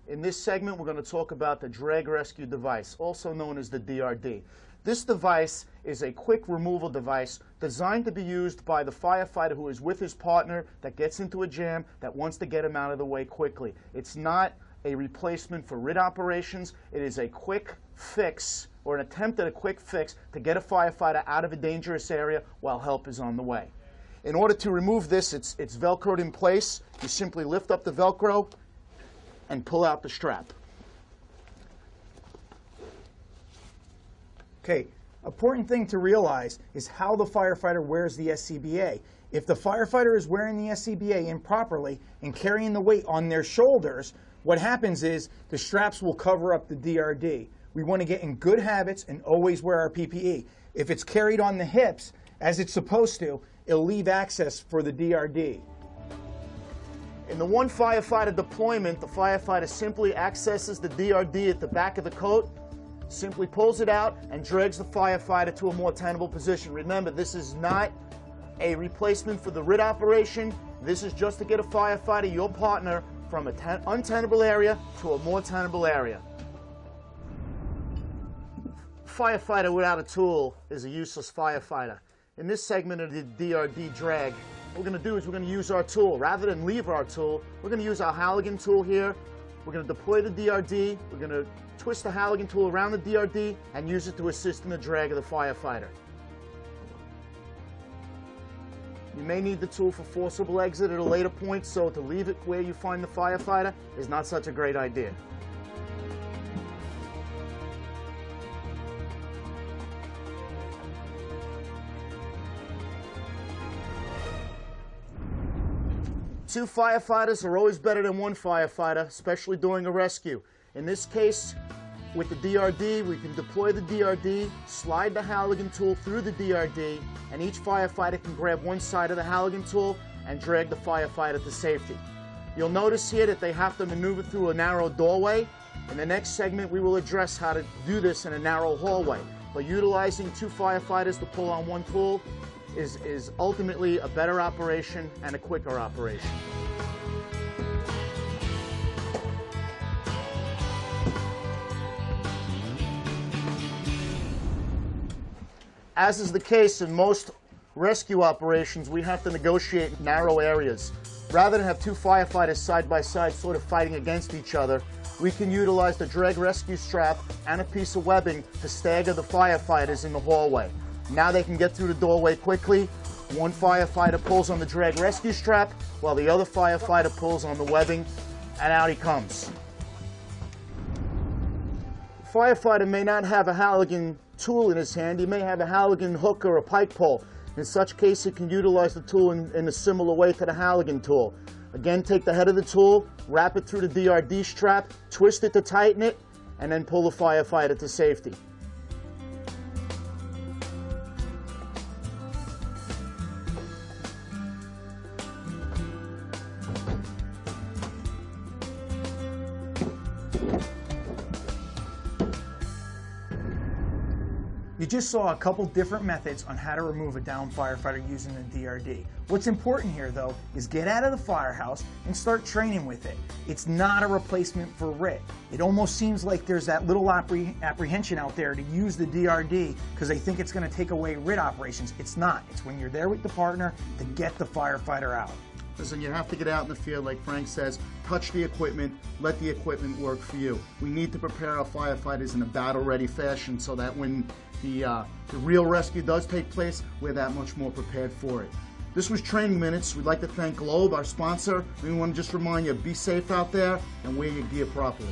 In this segment, we're going to talk about the drag rescue device, also known as the DRD. This device is a quick removal device designed to be used by the firefighter who is with his partner that gets into a jam that wants to get him out of the way quickly. It's not a replacement for RIT operations. It is a quick fix, or an attempt at a quick fix to get a firefighter out of a dangerous area while help is on the way. In order to remove this, it's Velcroed in place. You simply lift up the Velcro and pull out the strap. Okay, important thing to realize is how the firefighter wears the SCBA. If the firefighter is wearing the SCBA improperly and carrying the weight on their shoulders, what happens is the straps will cover up the DRD. We want to get in good habits and always wear our PPE. If it's carried on the hips, as it's supposed to, it'll leave access for the DRD. In the one firefighter deployment, the firefighter simply accesses the DRD at the back of the coat, simply pulls it out, and drags the firefighter to a more tenable position. Remember, this is not a replacement for the RIT operation. This is just to get a firefighter, your partner, from an untenable area to a more tenable area. Firefighter without a tool is a useless firefighter. In this segment of the DRD drag, what we're going to do is we're going to use our tool. Rather than leave our tool, we're going to use our Halligan tool here. We're going to deploy the DRD. We're going to twist the Halligan tool around the DRD and use it to assist in the drag of the firefighter. You may need the tool for forcible exit at a later point, so to leave it where you find the firefighter is not such a great idea. Two firefighters are always better than one firefighter, especially during a rescue. In this case, with the DRD, we can deploy the DRD, slide the Halligan tool through the DRD, and each firefighter can grab one side of the Halligan tool and drag the firefighter to safety. You'll notice here that they have to maneuver through a narrow doorway. In the next segment, we will address how to do this in a narrow hallway. But utilizing two firefighters to pull on one tool is ultimately a better operation and a quicker operation. As is the case in most rescue operations, we have to negotiate narrow areas. Rather than have two firefighters side by side sort of fighting against each other, we can utilize the drag rescue strap and a piece of webbing to stagger the firefighters in the hallway. Now they can get through the doorway quickly. One firefighter pulls on the drag rescue strap while the other firefighter pulls on the webbing, and out he comes. The firefighter may not have a Halligan tool in his hand. He may have a Halligan hook or a pike pole. In such case, he can utilize the tool in a similar way to the Halligan tool. Again, take the head of the tool, wrap it through the DRD strap, twist it to tighten it, and then pull the firefighter to safety. You just saw a couple different methods on how to remove a downed firefighter using the DRD. What's important here, though, is get out of the firehouse and start training with it. It's not a replacement for RIT. It almost seems like there's that little apprehension out there to use the DRD because they think it's going to take away RIT operations. It's not. It's when you're there with the partner to get the firefighter out. Listen, you have to get out in the field, like Frank says, touch the equipment, let the equipment work for you. We need to prepare our firefighters in a battle-ready fashion so that when the real rescue does take place, we're that much more prepared for it. This was Training Minutes. We'd like to thank Globe, our sponsor. We want to just remind you, be safe out there and wear your gear properly.